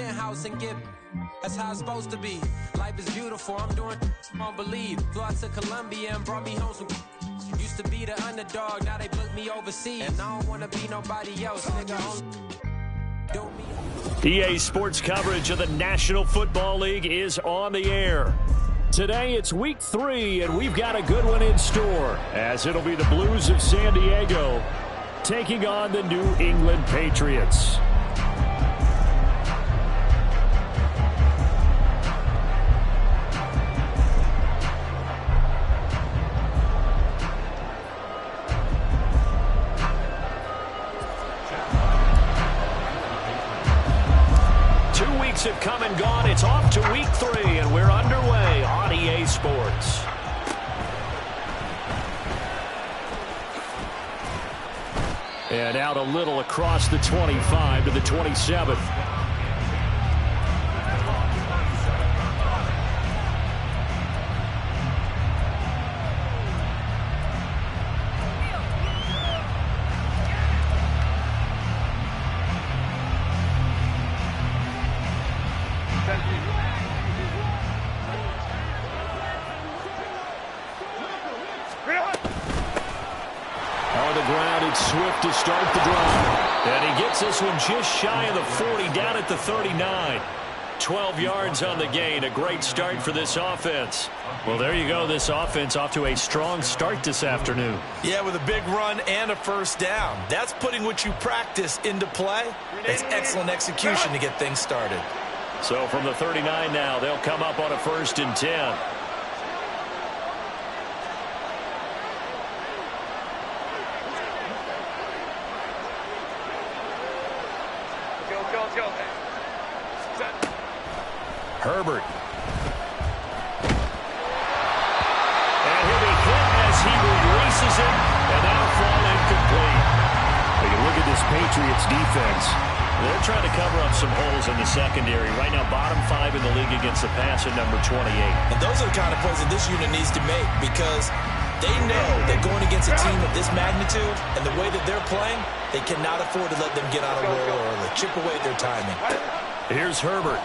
penthouse and get. That's how it's supposed to be. Life is beautiful. I'm doing won't believe. Flew out to Colombia and brought me home some. Used to be the underdog, now they book me overseas. And I don't wanna be nobody else, nigga. EA Sports coverage of the National Football League is on the air. Today it's week 3, and we've got a good one in store, as it'll be the Blues of San Diego taking on the New England Patriots. Have come and gone. It's off to week 3, and we're underway on EA Sports. And out a little across the 25 to the 27. Swift to start the drive. And he gets this one just shy of the 40, down at the 39. 12 yards on the gain. A great start for this offense. Well, there you go. This offense off to a strong start this afternoon. Yeah, with a big run and a first down. That's putting what you practice into play. It's excellent execution to get things started. So from the 39 now, they'll come up on a 1st and 10. Herbert. And he'll be hit as he releases it, and that'll fall incomplete. You look at this Patriots defense. They're trying to cover up some holes in the secondary. Right now, bottom 5 in the league against the pass at number 28. And those are the kind of plays that this unit needs to make, because they know that going against a team of this magnitude and the way that they're playing, they cannot afford to let them get on a roll early. Chip away at their timing. Here's Herbert.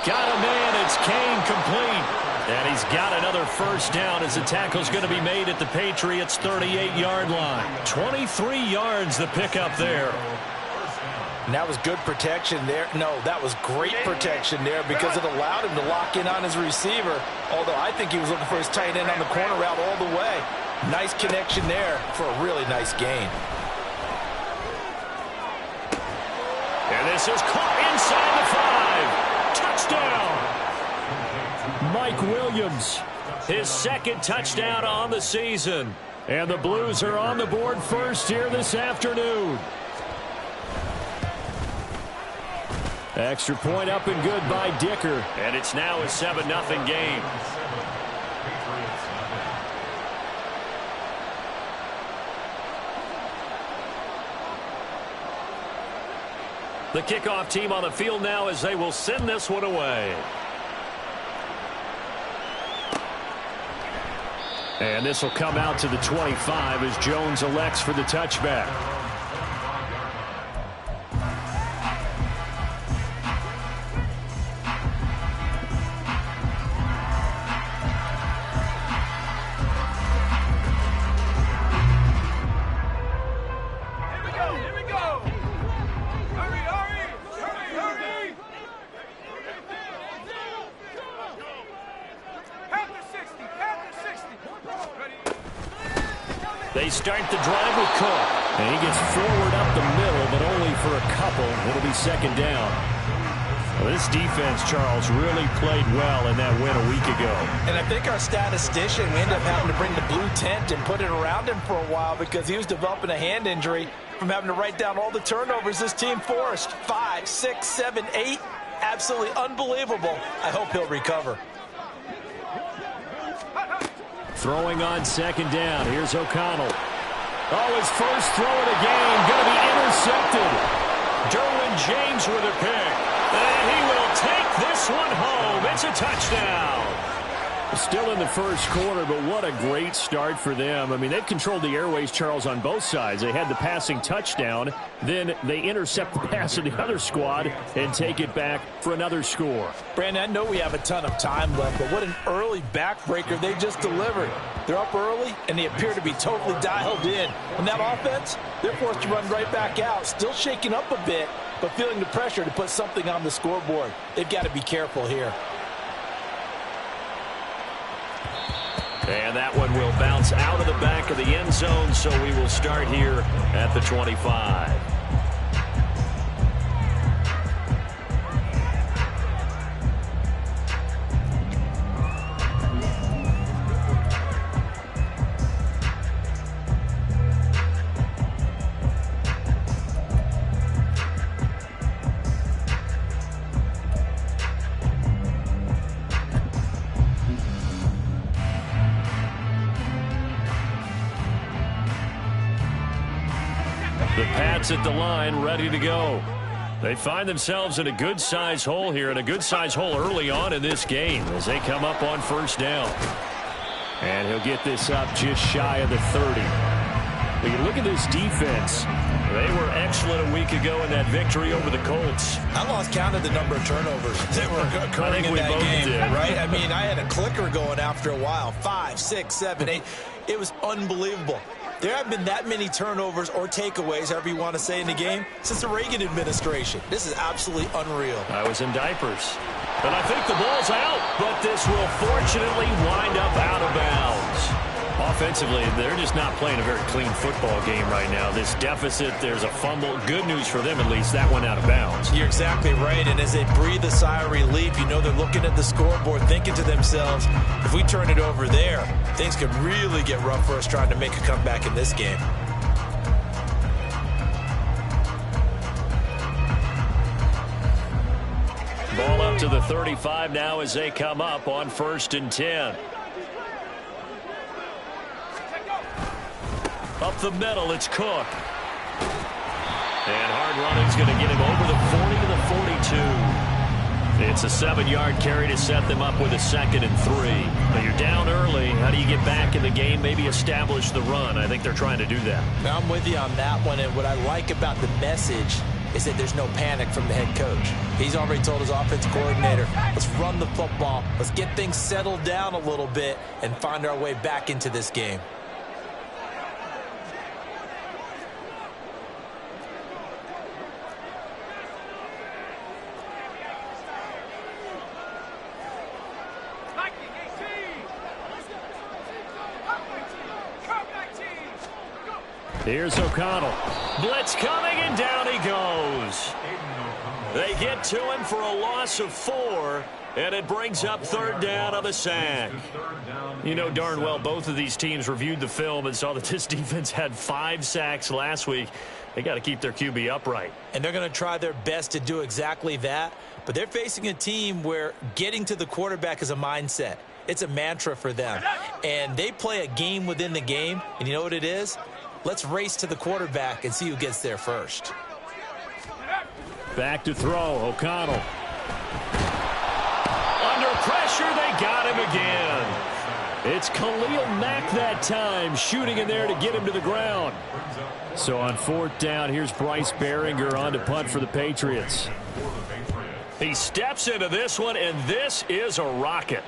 Got a man, it's Kane, complete. And he's got another first down as the tackle's going to be made at the Patriots' 38-yard line. 23 yards the pickup there. And that was good protection there. No, that was great protection there because it allowed him to lock in on his receiver. Although I think he was looking for his tight end on the corner route all the way. Nice connection there for a really nice gain. And this is caught inside the 5. Touchdown! Mike Williams, his 2nd touchdown on the season. And the Blues are on the board first here this afternoon. Extra point up and good by Dicker. And it's now a 7-0 game. The kickoff team on the field now as they will send this one away. And this will come out to the 25 as Jones elects for the touchback. They start the drive with Cook. And he gets forward up the middle, but only for a couple. It'll be 2nd down. Well, this defense, Charles, really played well in that win a week ago. And I think our statistician, we ended up having to bring the blue tent and put it around him for a while because he was developing a hand injury from having to write down all the turnovers this team forced. 5, 6, 7, 8. Absolutely unbelievable. I hope he'll recover. Throwing on 2nd down. Here's O'Connell. Oh, his first throw of the game going to be intercepted. Derwin James with a pick. And he will take this one home. It's a touchdown. Still in the first quarter, but what a great start for them. I mean, they've controlled the airways, Charles, on both sides. They had the passing touchdown. Then they intercept the pass of the other squad and take it back for another score. Brandon, I know we have a ton of time left, but what an early backbreaker they just delivered. They're up early, and they appear to be totally dialed in. On that offense, they're forced to run right back out, still shaking up a bit, but feeling the pressure to put something on the scoreboard. They've got to be careful here. And that one will bounce out of the back of the end zone, so we will start here at the 25. The Pats at the line, ready to go. They find themselves in a good-sized hole here, and a good-sized hole early on in this game as they come up on first down. And he'll get this up just shy of the 30. But you look at this defense. They were excellent a week ago in that victory over the Colts. I lost count of the number of turnovers that were occurring in that game, right? I mean, I had a clicker going after a while. 5, 6, 7, 8. It was unbelievable. There haven't been that many turnovers or takeaways, however you want to say, in the game since the Reagan administration. This is absolutely unreal. I was in diapers. And I think the ball's out, but this will fortunately wind up out of bounds. Offensively, they're just not playing a very clean football game right now. This deficit, there's a fumble. Good news for them, at least. That went out of bounds. You're exactly right, and as they breathe a sigh of relief, you know they're looking at the scoreboard, thinking to themselves, if we turn it over there, things could really get rough for us trying to make a comeback in this game. Ball up to the 35 now as they come up on 1st and 10. Up the middle, it's Cook. And hard running's going to get him over the 40 to the 42. It's a 7-yard carry to set them up with a 2nd and 3. But you're down early. How do you get back in the game? Maybe establish the run. I think they're trying to do that. Now, I'm with you on that one. And what I like about the message is that there's no panic from the head coach. He's already told his offensive coordinator, let's run the football. Let's get things settled down a little bit and find our way back into this game. Here's O'Connell. Blitz coming, and down he goes. They get to him for a loss of 4, and it brings up 3rd down of a sack. You know darn well both of these teams reviewed the film and saw that this defense had 5 sacks last week. They got to keep their QB upright. And they're going to try their best to do exactly that, but they're facing a team where getting to the quarterback is a mindset. It's a mantra for them, and they play a game within the game, and you know what it is? Let's race to the quarterback and see who gets there first. Back to throw, O'Connell. Under pressure, they got him again. It's Khalil Mack that time, shooting in there to get him to the ground. So on 4th down, here's Bryce Behringer on to punt for the Patriots. He steps into this one, and this is a rocket.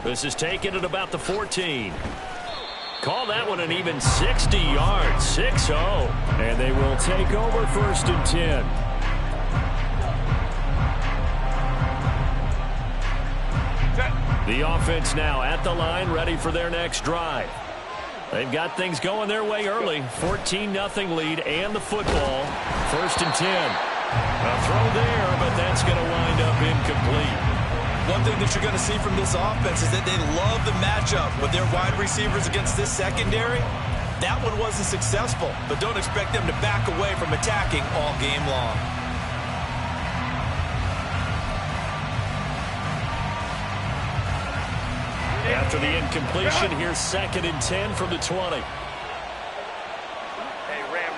This is taken at about the 14. Call that one an even 60 yards, 6-0. And they will take over 1st and 10. The offense now at the line, ready for their next drive. They've got things going their way early. 14-0 lead and the football. 1st and 10. A throw there, but that's going to wind up incomplete. One thing that you're going to see from this offense is that they love the matchup with their wide receivers against this secondary. That one wasn't successful, but don't expect them to back away from attacking all game long. After the incompletion, here's 2nd and 10 from the 20. Hey, Ram.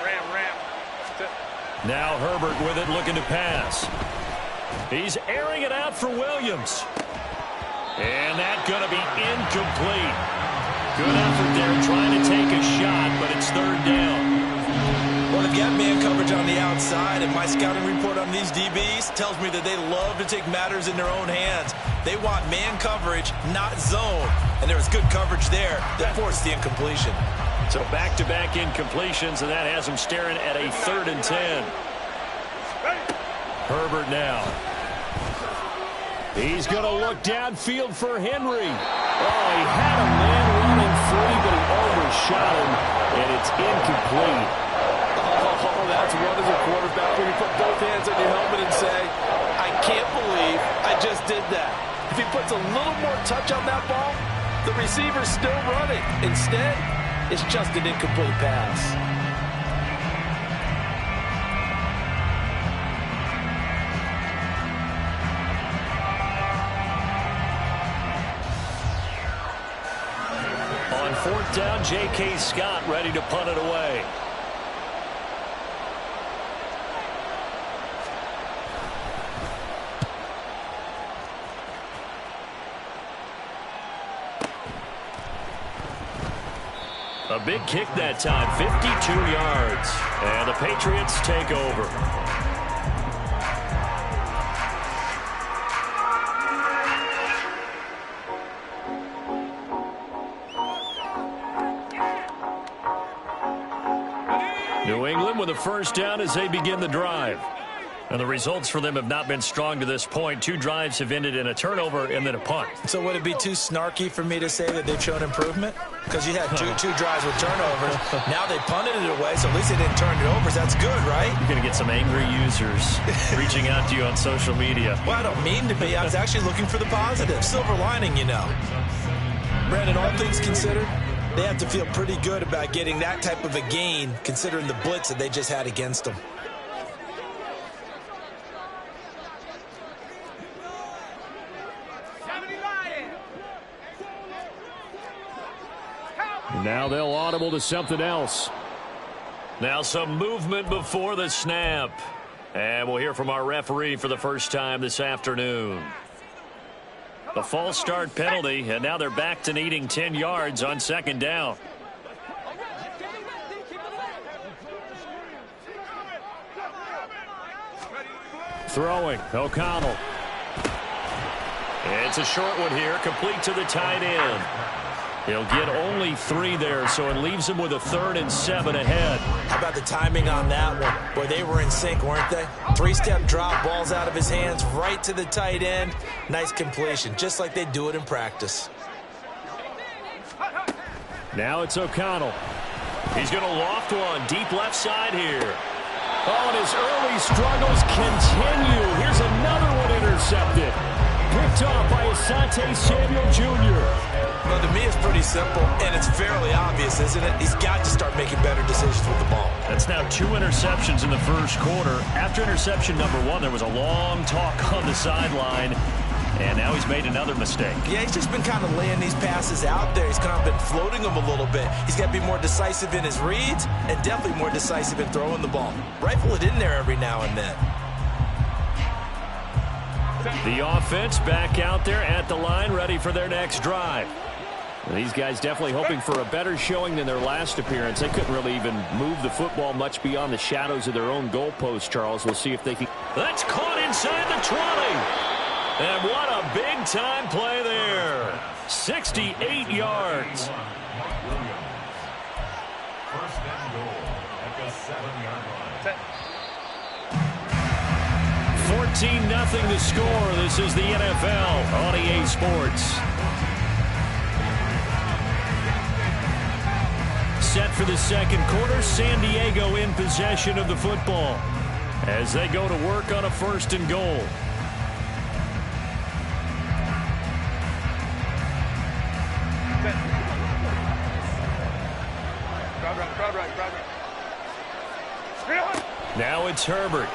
Now Herbert with it, looking to pass. He's airing it out for Williams. And that's going to be incomplete. Good effort there trying to take a shot, but it's third down. Well, they've got man coverage on the outside, and my scouting report on these DBs tells me that they love to take matters in their own hands. They want man coverage, not zone. And there was good coverage there that forced the incompletion. So back-to-back incompletions, and that has them staring at a 3rd and 10. Herbert now. He's going to look downfield for Henry. Oh, he had a man running free, but he overshot him, and it's incomplete. Oh, that's one as a quarterback when you put both hands on your helmet and say, I can't believe I just did that. If he puts a little more touch on that ball, the receiver's still running. Instead, it's just an incomplete pass. On 4th down, J.K. Scott ready to punt it away. A big kick that time, 52 yards. And the Patriots take over. New England with a first down as they begin the drive. And the results for them have not been strong to this point. 2 drives have ended in a turnover and then a punt. So would it be too snarky for me to say that they've shown improvement? Because you had two drives with turnovers. Now they punted it away, so at least they didn't turn it over. So that's good, right? You're going to get some angry users reaching out to you on social media. Well, I don't mean to be. I was actually looking for the positive. Silver lining, you know. Brandon, all things considered, they have to feel pretty good about getting that type of a gain, considering the blitz that they just had against them. Now they'll audible to something else. Now some movement before the snap. And we'll hear from our referee for the first time this afternoon. The false start penalty, and now they're back to needing 10 yards on 2nd down. Throwing, O'Connell. It's a short one here, complete to the tight end. He'll get only 3 there, so it leaves him with a 3rd and 7 ahead. How about the timing on that one? Boy, they were in sync, weren't they? 3-step drop, balls out of his hands, right to the tight end. Nice completion, just like they do it in practice. Now it's O'Connell. He's going to loft one deep left side here. Oh, and his early struggles continue. Here's another one intercepted. Picked off by Asante Samuel Jr. Well, to me, it's pretty simple, and it's fairly obvious, isn't it? He's got to start making better decisions with the ball. That's now 2 interceptions in the first quarter. After interception number 1, there was a long talk on the sideline, and now he's made another mistake. Yeah, he's just been kind of laying these passes out there. He's kind of been floating them a little bit. He's got to be more decisive in his reads and definitely more decisive in throwing the ball. Rifle it in there every now and then. The offense back out there at the line, ready for their next drive. These guys definitely hoping for a better showing than their last appearance. They couldn't really even move the football much beyond the shadows of their own goalpost, Charles. We'll see if they can. That's caught inside the 20. And what a big-time play there. 68 yards. First and goal at the 7-yard line. 14-0 to score. This is the NFL on EA Sports. Set for the second quarter, San Diego in possession of the football as they go to work on a 1st and goal. Now it's Herbert.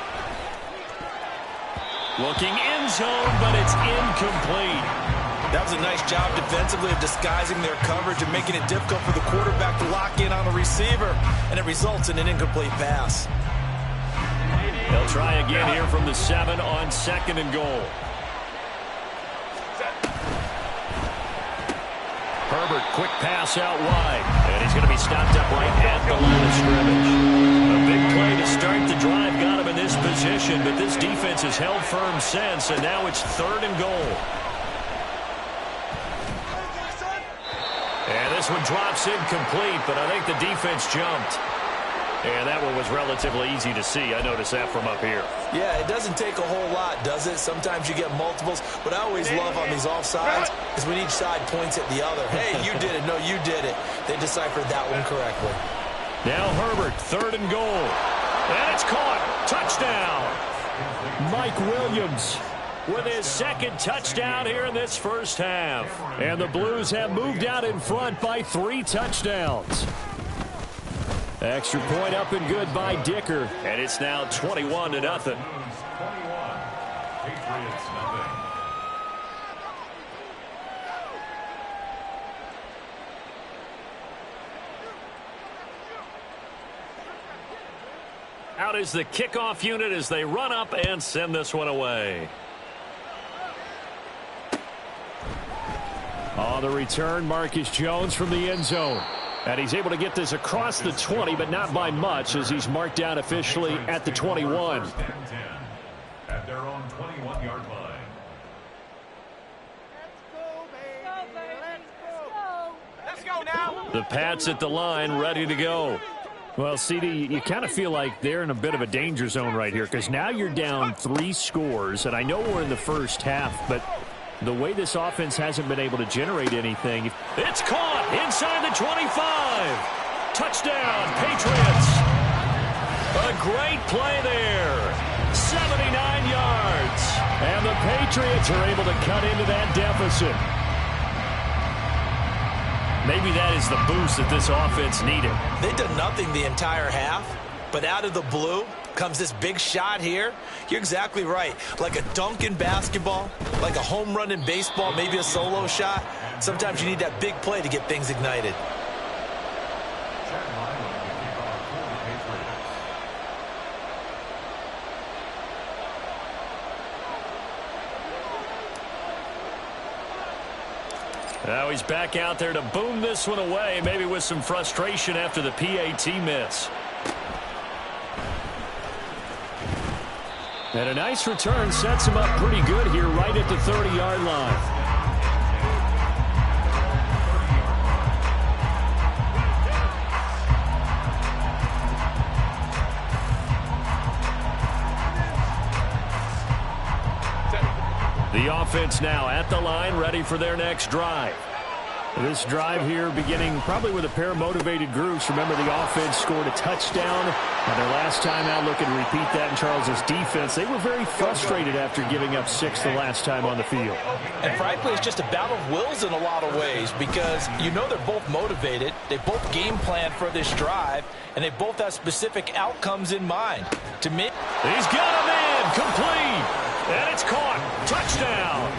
Looking end zone, but it's incomplete. That was a nice job defensively of disguising their coverage and making it difficult for the quarterback to lock in on a receiver, and it results in an incomplete pass. They'll try again here from the 7 on 2nd and goal. Herbert, quick pass out wide. And he's going to be stopped up right at the line of scrimmage. A big play to start the drive got him in this position, but this defense has held firm since, and now it's 3rd and goal. And this one drops incomplete, but I think the defense jumped. And that one was relatively easy to see. I noticed that from up here. Yeah, it doesn't take a whole lot, does it? Sometimes you get multiples. What I always love on these offsides is when each side points at the other. Hey, you did it. No, you did it. They deciphered that one correctly. Now Herbert, 3rd and goal. And it's caught. Touchdown. Mike Williams with his 2nd touchdown here in this first half. And the Blues have moved out in front by 3 touchdowns. Extra point up and good by Dicker. And it's now 21-0. Patriots 21. Out is the kickoff unit as they run up and send this one away. On the return, Marcus Jones from the end zone. And he's able to get this across the 20, but not by much, as he's marked down officially at the 21. At their own 21-yard line. Let's go now. The Pats at the line, ready to go. Well, CD, you kind of feel like they're in a bit of a danger zone right here, because now you're down 3 scores, and I know we're in the first half, but the way this offense hasn't been able to generate anything. It's caught inside the 25. Touchdown, Patriots. A great play there. 79 yards. And the Patriots are able to cut into that deficit. Maybe that is the boost that this offense needed. They did nothing the entire half, but out of the blue comes this big shot here. You're exactly right. Like a dunk in basketball, like a home run in baseball, maybe a solo shot. Sometimes you need that big play to get things ignited. Now he's back out there to boom this one away, maybe with some frustration after the PAT miss. And a nice return sets him up pretty good here right at the 30-yard line. The offense now at the line, ready for their next drive. This drive here beginning probably with a pair of motivated groups. Remember, the offense scored a touchdown. And their last time out, looking to repeat that in Charles's defense. They were very frustrated after giving up 6 the last time on the field. And frankly, it's just a battle of wills in a lot of ways, because you know they're both motivated. They both game plan for this drive, and they both have specific outcomes in mind. To me, he's got a man complete. And it's caught. Touchdown.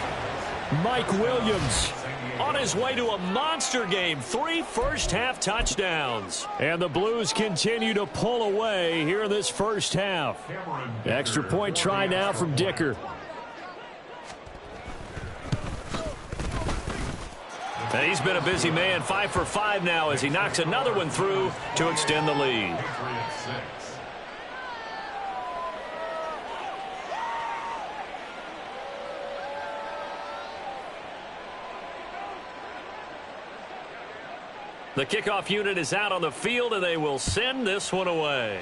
Mike Williams on his way to a monster game. 3 first-half touchdowns. And the Blues continue to pull away here in this first half. Extra point try now from Dicker. And he's been a busy man. 5 for 5 now as he knocks another one through to extend the lead. The kickoff unit is out on the field, and they will send this one away.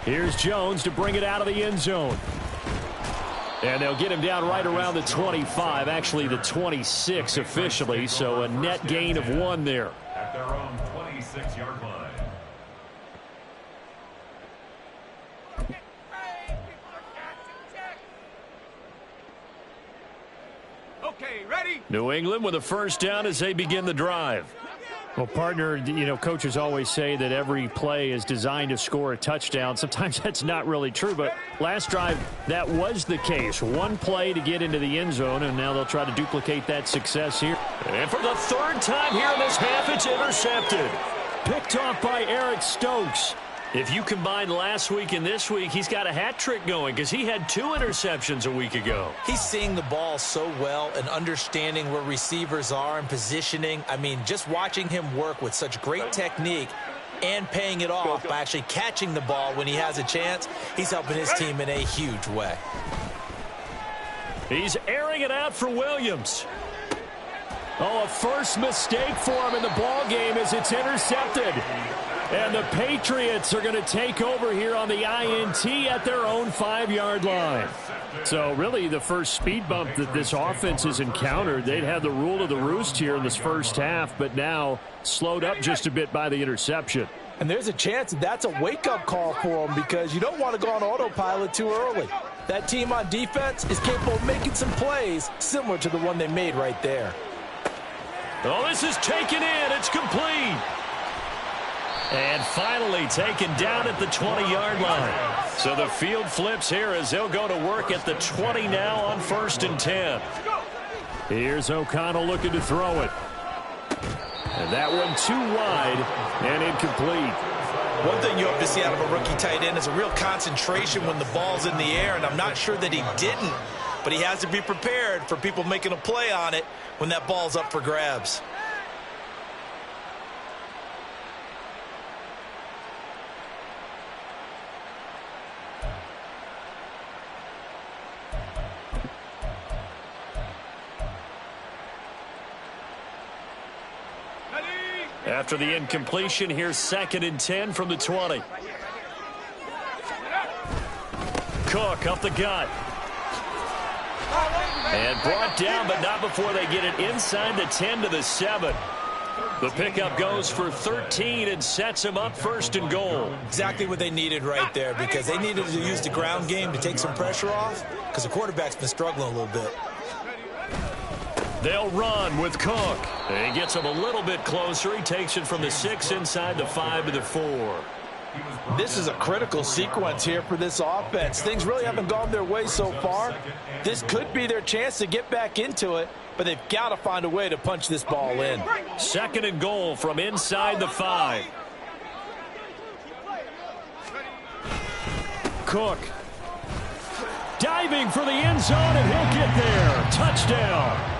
Here's Jones to bring it out of the end zone. And they'll get him down right around the 25, actually the 26 officially, so a net gain of 1 there. At their own 26-yard line. Okay, ready? New England with a first down as they begin the drive. Well, partner, you know, coaches always say that every play is designed to score a touchdown. Sometimes that's not really true, but last drive, that was the case. 1 play to get into the end zone, and now they'll try to duplicate that success here. And for the 3rd time here in this half, it's intercepted. Picked off by Eric Stokes. If you combine last week and this week, he's got a hat trick going because he had 2 interceptions a week ago. He's seeing the ball so well and understanding where receivers are and positioning. I mean, just watching him work with such great technique and paying it off by actually catching the ball when he has a chance, he's helping his team in a huge way. He's airing it out for Williams. Oh, a first mistake for him in the ball game as it's intercepted. And the Patriots are going to take over here on the INT at their own 5-yard line. So really the first speed bump that this offense has encountered, they'd had the rule of the roost here in this first half, but now slowed up just a bit by the interception. And there's a chance that that's a wake-up call for them because you don't want to go on autopilot too early. That team on defense is capable of making some plays similar to the one they made right there. Oh, this is taken in. It's complete. And finally taken down at the 20-yard line. So the field flips here as they'll go to work at the 20 now on 1st and 10. Here's O'Connell looking to throw it. And that one too wide and incomplete. One thing you hope to see out of a rookie tight end is a real concentration when the ball's in the air, and I'm not sure that he didn't, but he has to be prepared for people making a play on it when that ball's up for grabs. After the incompletion, here's 2nd and 10 from the 20. Cook up the gut. And brought down, but not before they get it inside the 10 to the 7. The pickup goes for 13 and sets him up 1st and goal. Exactly what they needed right there because they needed to use the ground game to take some pressure off because the quarterback's been struggling a little bit. They'll run with Cook. And he gets him a little bit closer. He takes it from the 6 inside the 5 to the 4. This is a critical sequence here for this offense. Things really haven't gone their way so far. This could be their chance to get back into it, but they've got to find a way to punch this ball in. 2nd and goal from inside the 5. Cook diving for the end zone, and he'll get there. Touchdown.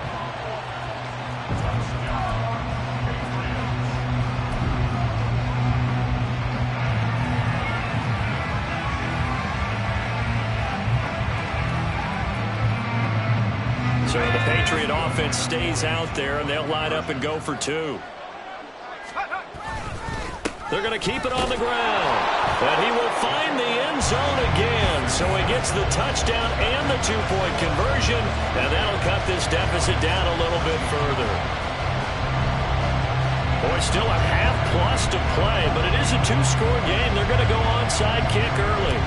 So the Patriot offense stays out there, and they'll line up and go for 2. They're going to keep it on the ground. And he will find the end zone again. So he gets the touchdown and the 2-point conversion, and that'll cut this deficit down a little bit further. Boy, still a half-plus to play, but it is a 2-score game. They're going to go onside kick early.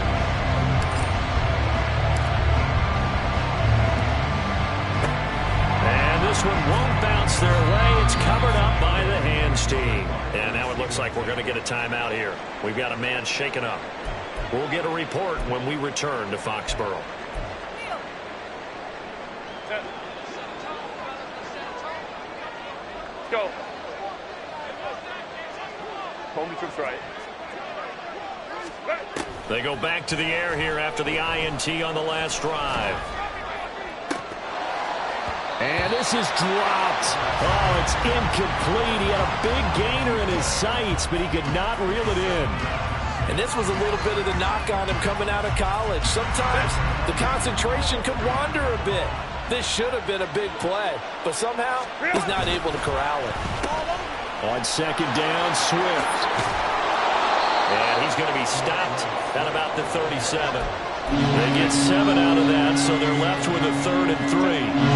This one won't bounce their way. It's covered up by the hands team. And now it looks like we're going to get a timeout here. We've got a man shaken up. We'll get a report when we return to Foxborough. Go. Hold me to right. They go back to the air here after the INT on the last drive. And this is dropped. Oh, it's incomplete. He had a big gainer in his sights, but he could not reel it in. And this was a little bit of the knock on him coming out of college. Sometimes the concentration could wander a bit. This should have been a big play, but somehow he's not able to corral it. On 2nd down, Swift. And he's going to be stopped at about the 37. They get 7 out of that, so they're left with a 3rd and 3.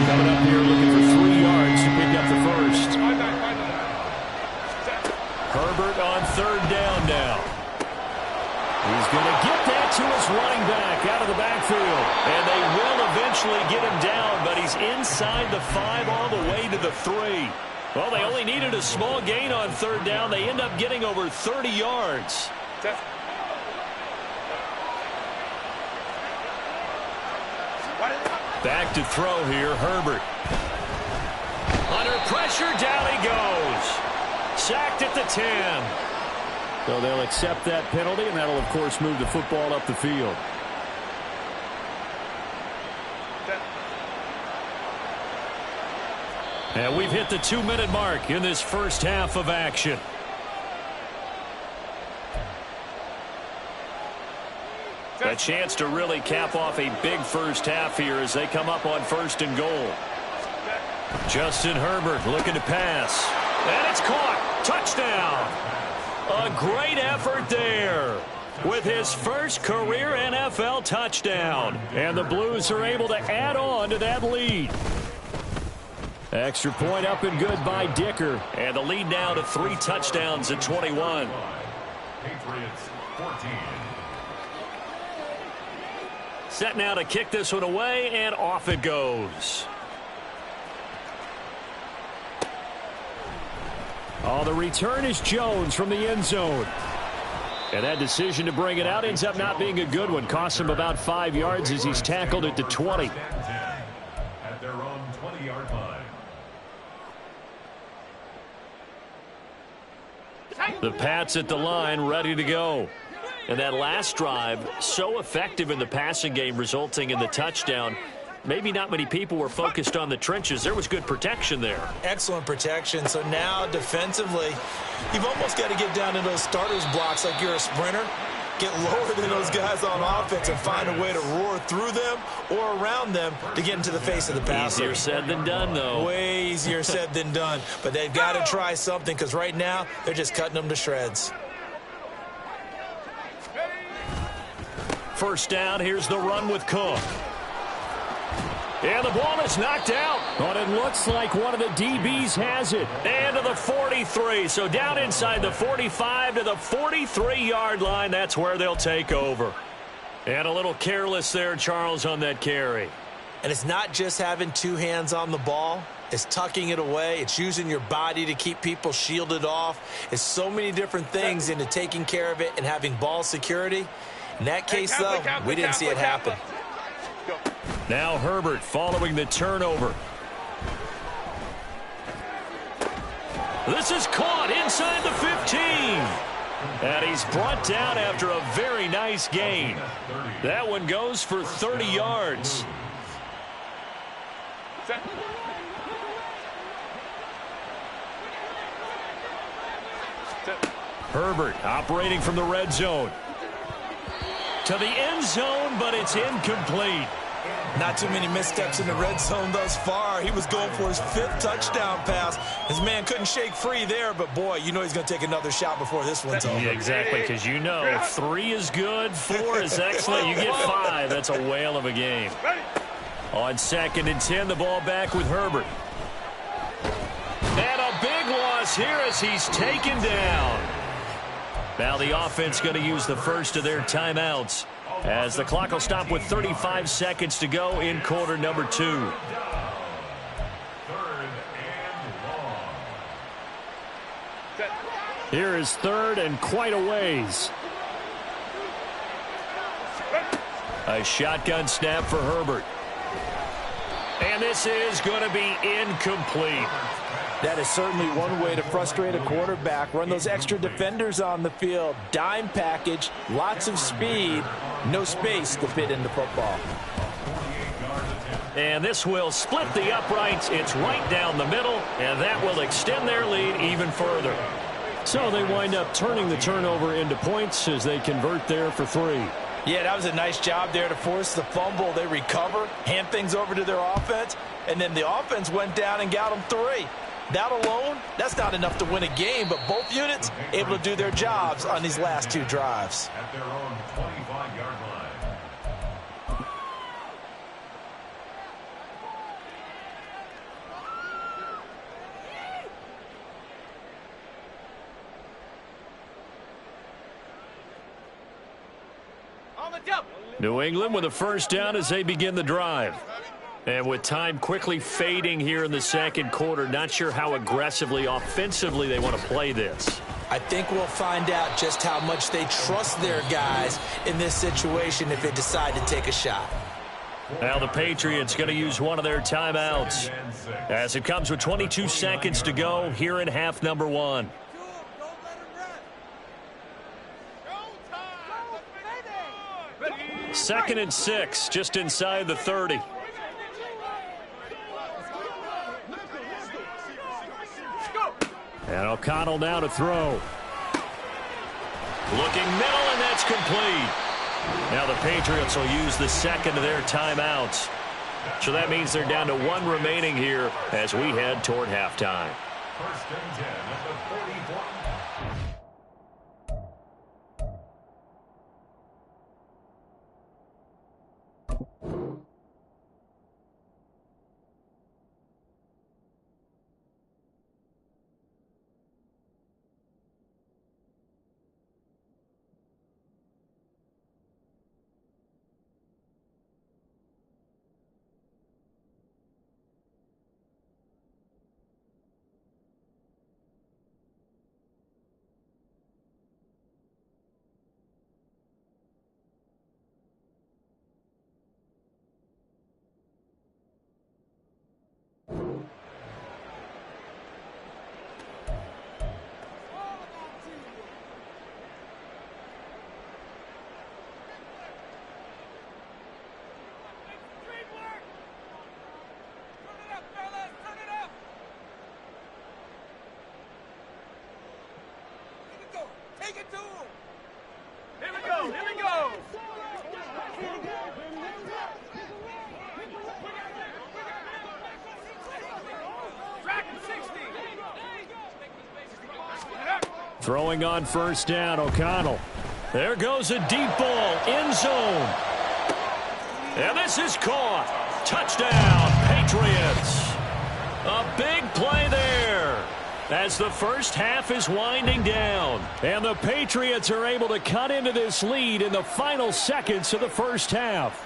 Coming up here looking for 3 yards to pick up the first. Herbert on 3rd down now. He's going to get that to his running back out of the backfield. And they will eventually get him down, but he's inside the 5 all the way to the 3. Well, they only needed a small gain on 3rd down. They end up getting over 30 yards. Back to throw here, Herbert. Under pressure, down he goes. Sacked at the 10. So they'll accept that penalty, and that'll, of course, move the football up the field. And we've hit the 2-minute mark in this first half of action. A chance to really cap off a big first half here as they come up on 1st and goal. Justin Herbert looking to pass. And it's caught. Touchdown. A great effort there with his first career NFL touchdown. And the Blues are able to add on to that lead. Extra point up and good by Dicker. And the lead now to 3 touchdowns at 21. Patriots 14. Set now to kick this one away, and off it goes. Oh, the return is Jones from the end zone. And that decision to bring it out ends up not being a good one. Costs him about 5 yards as he's tackled at the 20. At their own 20-yard line. The Pats at the line, ready to go. And that last drive, so effective in the passing game, resulting in the touchdown. Maybe not many people were focused on the trenches. There was good protection there. Excellent protection. So now defensively, you've almost got to get down in those starters blocks like you're a sprinter. Get lower than those guys on offense and find a way to roar through them or around them to get into the face of the passer. Easier said than done, though. Way easier said than done. But they've got to try something because right now they're just cutting them to shreds. First down, here's the run with Cook. And the ball is knocked out. But it looks like one of the DBs has it. And to the 43. So down inside the 45 to the 43-yard line. That's where they'll take over. And a little careless there, Charles, on that carry. And it's not just having 2 hands on the ball. It's tucking it away. It's using your body to keep people shielded off. It's so many different things into taking care of it and having ball security. In that case, though, we didn't see it happen. Now Herbert following the turnover. This is caught inside the 15. And he's brought down after a very nice gain. That one goes for 30 yards. Herbert operating from the red zone. To the end zone, but it's incomplete. Not too many missteps in the red zone thus far. He was going for his 5th touchdown pass. His man couldn't shake free there, but boy, you know he's going to take another shot before this one's over. Yeah, exactly, because you know 3 is good, 4 is excellent. You get 5. That's a whale of a game. On 2nd and 10, the ball back with Herbert. And a big loss here as he's taken down. Now the offense going to use the first of their timeouts as the clock will stop with 35 seconds to go in quarter number 2. 3rd and long. Here is 3rd and quite a ways. A shotgun snap for Herbert. And this is going to be incomplete. That is certainly one way to frustrate a quarterback. Run those extra defenders on the field. Dime package, lots of speed, no space to fit into football. And this will split the uprights. It's right down the middle, and that will extend their lead even further. So they wind up turning the turnover into points as they convert there for 3. Yeah, that was a nice job there to force the fumble. They recover, hand things over to their offense, and then the offense went down and got them 3. That alone, that's not enough to win a game, but both units able to do their jobs on these last 2 drives. At their own 25-yard line. New England with a first down as they begin the drive. And with time quickly fading here in the second quarter, not sure how aggressively, offensively they want to play this. I think we'll find out just how much they trust their guys in this situation if they decide to take a shot. Now the Patriots going to use one of their timeouts as it comes with 22 seconds to go here in half number 1. 2nd and 6, just inside the 30. And O'Connell now to throw. Looking middle, and that's complete. Now the Patriots will use the second of their timeouts. So that means they're down to 1 remaining here as we head toward halftime. 1st and 10 at the 41. Take it to him. Here we go. Here we go. Throwing on 1st down, O'Connell. There goes a deep ball, end zone. And this is caught. Touchdown, Patriots. A big play there as the first half is winding down. And the Patriots are able to cut into this lead in the final seconds of the first half.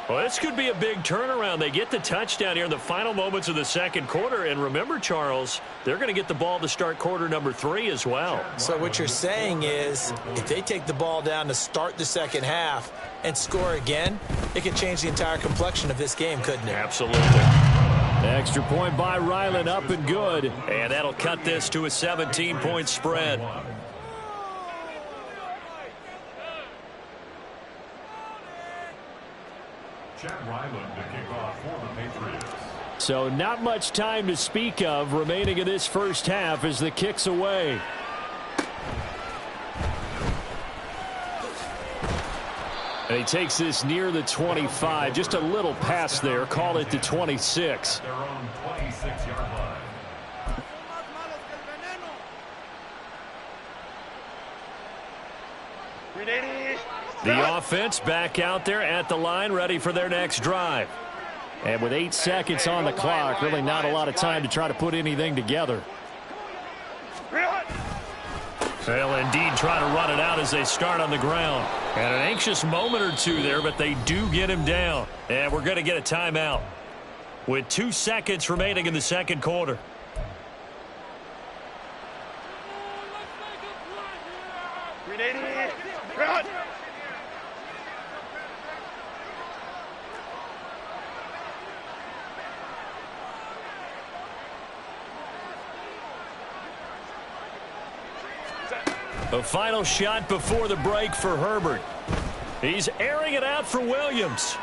Well, this could be a big turnaround. They get the touchdown here in the final moments of the second quarter. And remember, Charles, they're going to get the ball to start quarter number 3 as well. So what you're saying is if they take the ball down to start the second half and score again, it could change the entire complexion of this game, couldn't it? Absolutely. Extra point by Ryland, up and good. And that'll cut this to a 17-point spread. Chad Ryland to kick off for the Patriots. So not much time to speak of remaining in this first half as the kick's away. And he takes this near the 25. Just a little pass there. Call it the 26. Their own 26-yard line. The offense back out there at the line, ready for their next drive. And with 8 seconds on the clock, really not a lot of time to try to put anything together. They'll indeed try to run it out as they start on the ground. And an anxious moment or two there, but they do get him down. And we're going to get a timeout with 2 seconds remaining in the second quarter. A final shot before the break for Herbert. He's airing it out for Williams.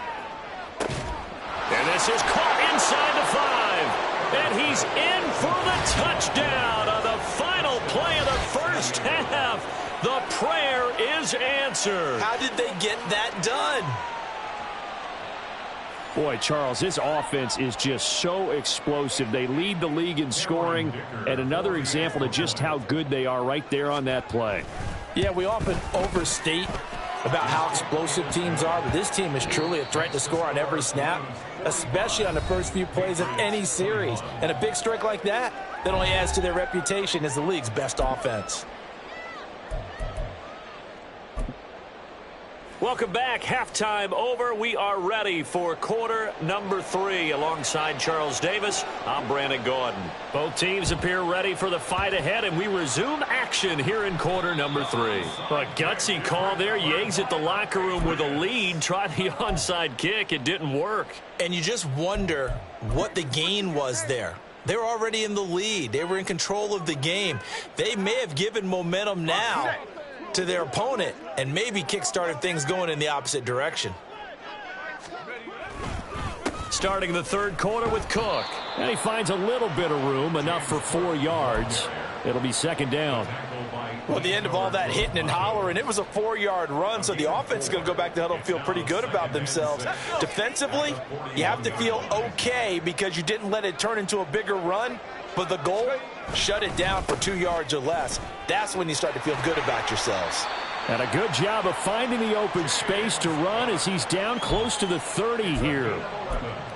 And this is caught inside the 5. And he's in for the touchdown on the final play of the first half. The prayer is answered. How did they get that done? Boy, Charles, this offense is just so explosive. They lead the league in scoring, and another example of just how good they are right there on that play. Yeah, we often overstate about how explosive teams are, but this team is truly a threat to score on every snap, especially on the first few plays of any series. And a big strike like that only adds to their reputation as the league's best offense. Welcome back. Halftime over. We are ready for quarter number 3. Alongside Charles Davis, I'm Brandon Gordon. Both teams appear ready for the fight ahead, and we resume action here in quarter number 3. A gutsy call there. Yates at the locker room with a lead. Tried the onside kick. It didn't work. And you just wonder what the gain was there. They were already in the lead. They were in control of the game. They may have given momentum now, to their opponent and maybe kick-started things going in the opposite direction. Starting the third quarter with Cook. And he finds a little bit of room, enough for 4 yards. It'll be second down. Well, at the end of all that hitting and hollering, it was a 4-yard run, so the offense is going to go back to huddle and feel pretty good about themselves. Defensively, you have to feel okay because you didn't let it turn into a bigger run, but the goal, shut it down for 2 yards or less. That's when you start to feel good about yourselves. And a good job of finding the open space to run as he's down close to the 30 here.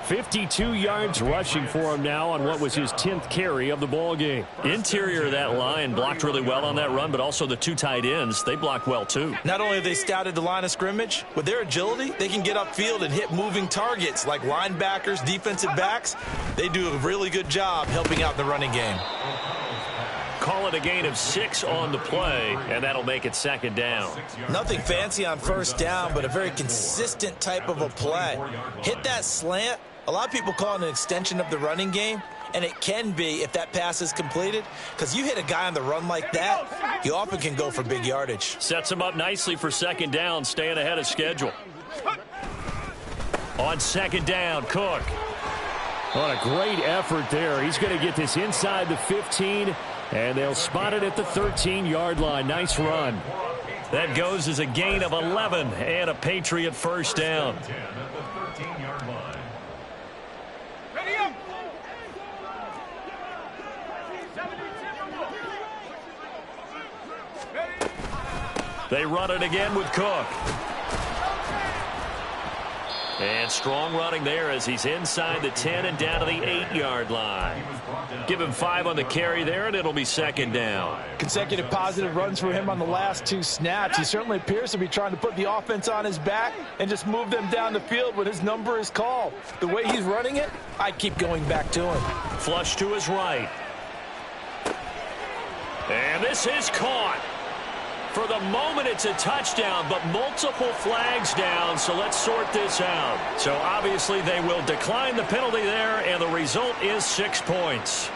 52 yards rushing for him now on what was his 10th carry of the ball game. Interior of that line blocked really well on that run, but also the 2 tight ends, they blocked well too. Not only have they scouted the line of scrimmage, with their agility, they can get upfield and hit moving targets like linebackers, defensive backs. They do a really good job helping out the running game. Call it a gain of 6 on the play, and that'll make it second down. Nothing fancy on first down, but a very consistent type of a play. Hit that slant. A lot of people call it an extension of the running game, and it can be if that pass is completed, because you hit a guy on the run like that, you often can go for big yardage. Sets him up nicely for second down, staying ahead of schedule. On second down, Cook. What a great effort there. He's going to get this inside the 15, and they'll spot it at the 13-yard line. Nice run. That goes as a gain of 11 and a Patriot first down. They run it again with Cook. And strong running there as he's inside the 10 and down to the 8-yard line. Give him 5 on the carry there, and it'll be second down. Consecutive positive runs for him on the last 2 snaps. He certainly appears to be trying to put the offense on his back and just move them down the field when his number is called. The way he's running it, I keep going back to him. Flush to his right. And this is caught. For the moment, it's a touchdown, but multiple flags down, so let's sort this out. So obviously they will decline the penalty there, and the result is 6 points.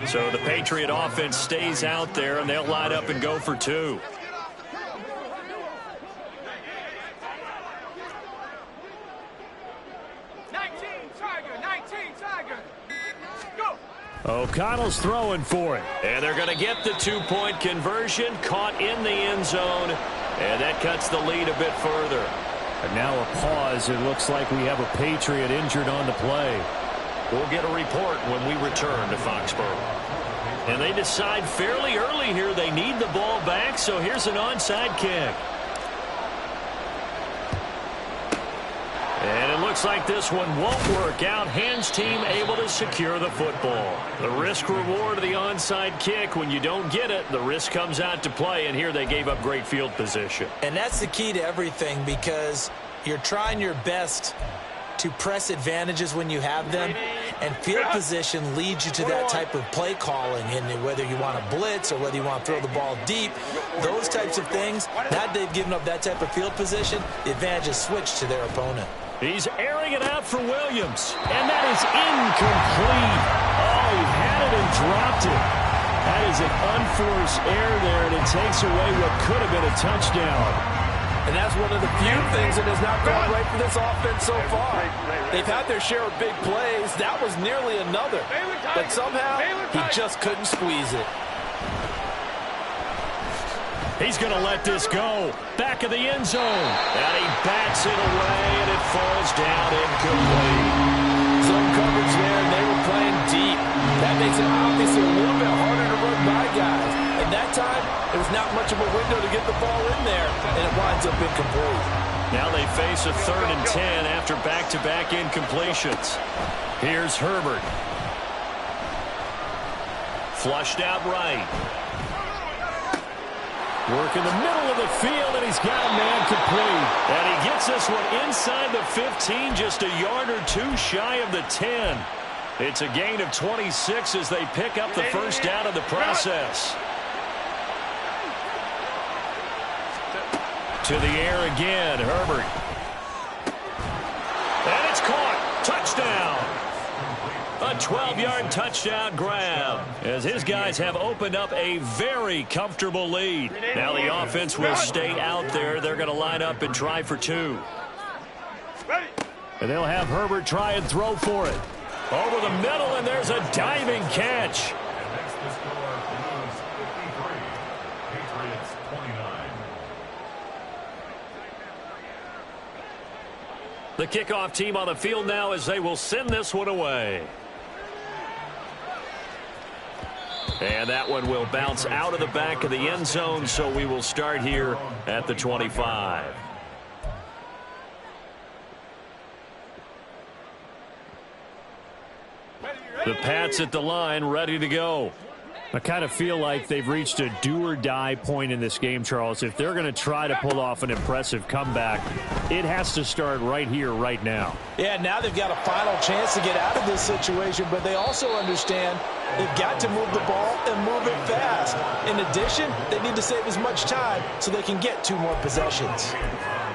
So the Patriot offense stays out there, and they'll line up and go for 2. O'Connell's throwing for it. And they're going to get the 2-point conversion, caught in the end zone, and that cuts the lead a bit further. And now a pause. It looks like we have a Patriot injured on the play. We'll get a report when we return to Foxborough. And they decide fairly early here they need the ball back, so here's an onside kick. And it looks like this one won't work out. Hands team able to secure the football. The risk reward of the onside kick, when you don't get it, the risk comes out to play, and here they gave up great field position. And that's the key to everything, because you're trying your best to press advantages when you have them, and field position leads you to that type of play calling, and whether you want to blitz or whether you want to throw the ball deep, those types of things. Now that they've given up that type of field position, the advantage is switched to their opponent. He's airing it out for Williams, and that is incomplete. Oh, he had it and dropped it. That is an unforced error there, and it takes away what could have been a touchdown. And that's one of the few things that has not gone right for this offense so far. They've had their share of big plays. That was nearly another. But somehow, he just couldn't squeeze it. He's going to let this go. Back of the end zone. And he bats it away, and it falls down incomplete. Zone coverage there, and they were playing deep. That makes it obviously a little bit harder to run by guys. And that time, there was not much of a window to get the ball in there, and it winds up incomplete. Now they face a 3rd and 10 after back-to-back incompletions. Here's Herbert. Flushed out right. Working the middle of the field, and he's got a man complete. And he gets this one inside the 15, just a yard or two shy of the 10. It's a gain of 26 as they pick up the first down in the process. To the air again, Herbert. And it's caught. Touchdown. A 12-yard touchdown grab as his guys have opened up a very comfortable lead. Now the offense will stay out there. They're going to line up and try for two. And they'll have Herbert try and throw for it. Over the middle, and there's a diving catch. The kickoff team on the field now as they will send this one away. And that one will bounce out of the back of the end zone, so we will start here at the 25. The Pats at the line, ready to go. I kind of feel like they've reached a do-or-die point in this game, Charles. If they're going to try to pull off an impressive comeback, it has to start right here, right now. Yeah, now they've got a final chance to get out of this situation, but they also understand they've got to move the ball and move it fast. In addition, they need to save as much time so they can get 2 more possessions.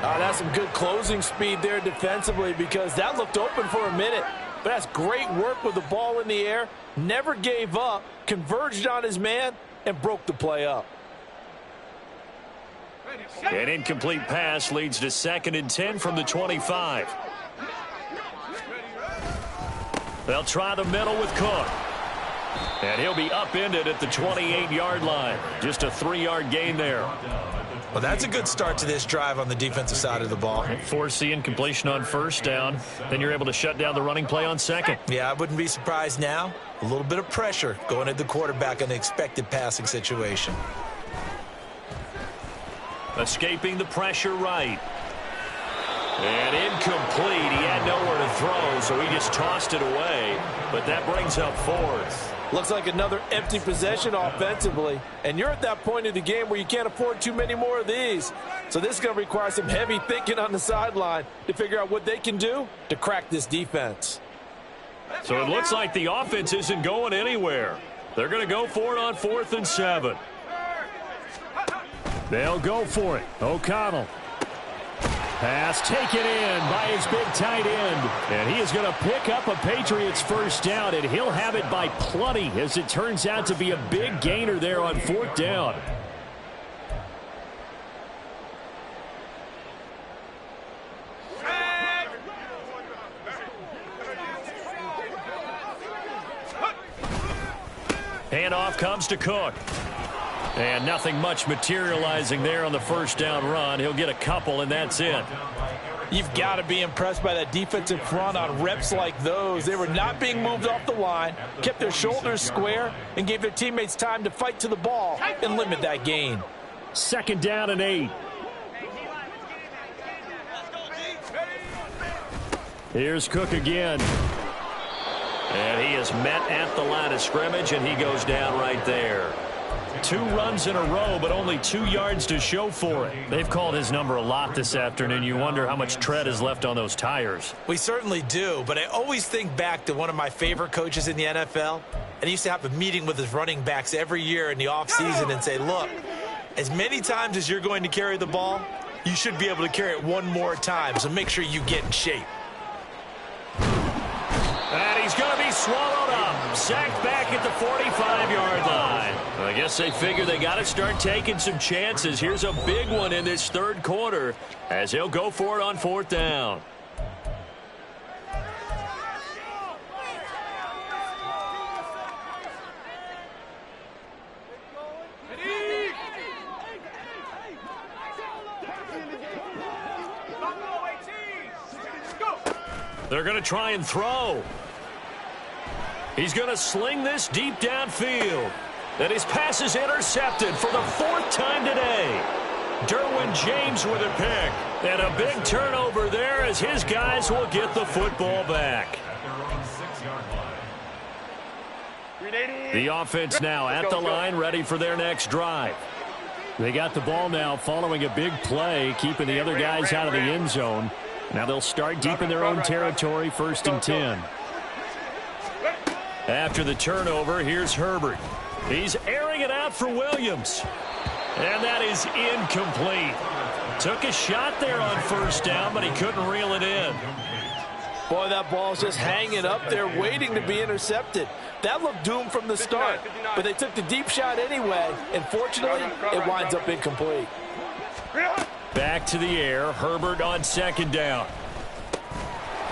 That's some good closing speed there defensively because that looked open for a minute. But that's great work with the ball in the air. Never gave up, converged on his man, and broke the play up. An incomplete pass leads to 2nd and 10 from the 25. They'll try the middle with Cook. And he'll be upended at the 28-yard line. Just a 3-yard gain there. Well, that's a good start to this drive on the defensive side of the ball. Force the incompletion on 1st down. Then you're able to shut down the running play on 2nd. Yeah, I wouldn't be surprised now. A little bit of pressure going at the quarterback in an expected passing situation. Escaping the pressure right. And incomplete. He had nowhere to throw, so he just tossed it away. But that brings up 4th. Looks like another empty possession offensively. And you're at that point of the game where you can't afford too many more of these. So this is going to require some heavy thinking on the sideline to figure out what they can do to crack this defense. So it looks like the offense isn't going anywhere. They're going to go for it on 4th and 7. They'll go for it. O'Connell. Pass taken in by his big tight end. And he is going to pick up a Patriots first down, and he'll have it by plenty as it turns out to be a big gainer there on 4th down. Handoff comes to Cook. And nothing much materializing there on the first down run. He'll get a couple, and that's it. You've got to be impressed by that defensive front on reps like those. They were not being moved off the line, kept their shoulders square, and gave their teammates time to fight to the ball and limit that gain. 2nd down and 8. Here's Cook again. And he is met at the line of scrimmage, and he goes down right there. 2 runs in a row, but only 2 yards to show for it. They've called his number a lot this afternoon. You wonder how much tread is left on those tires. We certainly do, but I always think back to one of my favorite coaches in the NFL, and he used to have a meeting with his running backs every year in the offseason and say, look, as many times as you're going to carry the ball, you should be able to carry it 1 more time, so make sure you get in shape. And he's going to be swallowed up. Sacked back at the 45-yard line. I guess they figure they got to start taking some chances. Here's a big one in this 3rd quarter as he'll go for it on 4th down. They're going to try and throw. He's going to sling this deep downfield. And his pass is intercepted for the 4th time today. Derwin James with a pick. And a big turnover there as his guys will get the football back. The offense now at the line, ready for their next drive. They got the ball now following a big play, keeping the other guys out of the end zone. Now they'll start deep in their own territory, 1st and 10. After the turnover, here's Herbert. He's airing it out for Williams. And that is incomplete. Took a shot there on 1st down, but he couldn't reel it in. Boy, that ball's just hanging up there, waiting to be intercepted. That looked doomed from the start, but they took the deep shot anyway, and fortunately, it winds up incomplete. Back to the air, Herbert on 2nd down.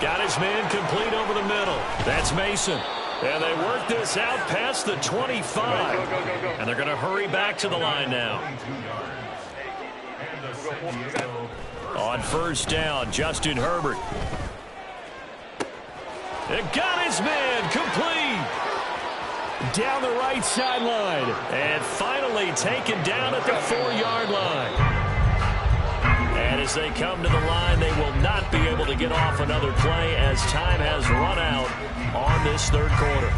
Got his man complete over the middle. That's Mason. And they work this out past the 25. And they're going to hurry back to the line now. On 1st down, Justin Herbert. And got his man complete. Down the right sideline. And finally taken down at the 4-yard line. And as they come to the line, they will not be able to get off another play as time has run out on this 3rd quarter.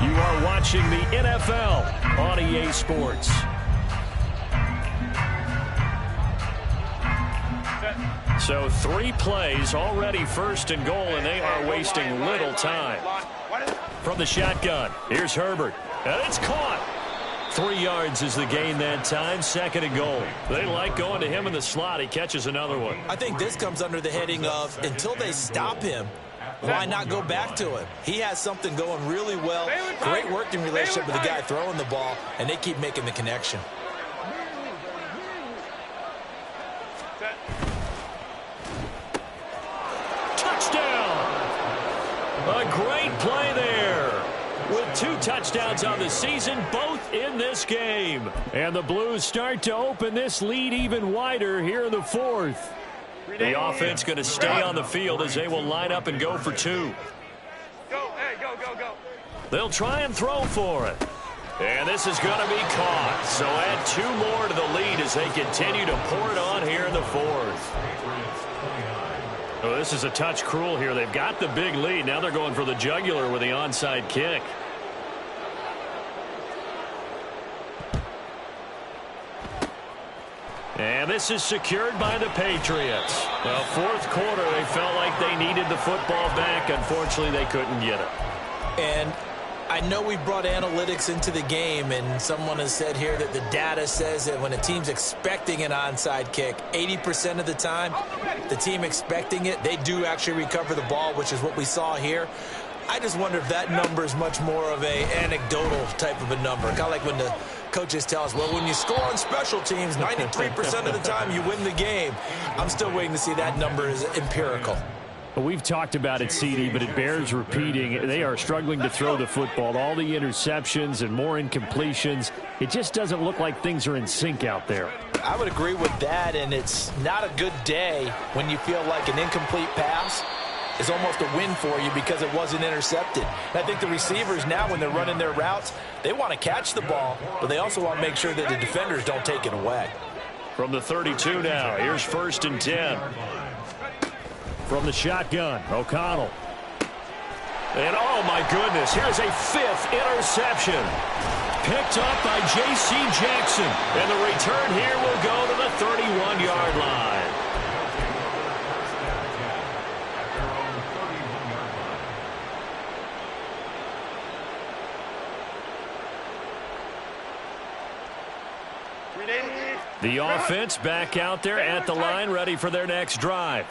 You are watching the NFL on EA Sports. So 3 plays already 1st and goal, and they are wasting little time. From the shotgun, here's Herbert. And it's caught. 3 yards is the gain that time, 2nd and goal. They like going to him in the slot. He catches another one. I think this comes under the heading of until they stop him, why not go back to him? He has something going really well. Great working relationship with the guy throwing the ball, and they keep making the connection. A great play there. With 2 touchdowns on the season, both in this game. And the Blues start to open this lead even wider here in the 4th. The offense going to stay on the field as they will line up and go for 2. Go. They'll try and throw for it. And this is going to be caught. So add 2 more to the lead as they continue to pour it on here in the 4th. Oh, this is a touch cruel here. They've got the big lead. Now they're going for the jugular with the onside kick. And this is secured by the Patriots. Well, 4th quarter, they felt like they needed the football back. Unfortunately, they couldn't get it. And I know we brought analytics into the game, and someone has said here that the data says that when a team's expecting an onside kick, 80% of the time, the team expecting it, they do actually recover the ball, which is what we saw here. I just wonder if that number is much more of a anecdotal type of a number. Kind of like when the coaches tell us, well, when you score on special teams, 93% of the time you win the game. I'm still waiting to see that number is empirical. We've talked about it, CD, but it bears repeating. They are struggling to throw the football. All the interceptions and more incompletions. It just doesn't look like things are in sync out there. I would agree with that, and it's not a good day when you feel like an incomplete pass is almost a win for you because it wasn't intercepted. And I think the receivers now, when they're running their routes, they want to catch the ball, but they also want to make sure that the defenders don't take it away. From the 32 now, here's 1st and 10. From the shotgun, O'Connell. And oh my goodness, here's a 5th interception. Picked up by J.C. Jackson. And the return here will go to the 31-yard line. The offense back out there at the line, ready for their next drive.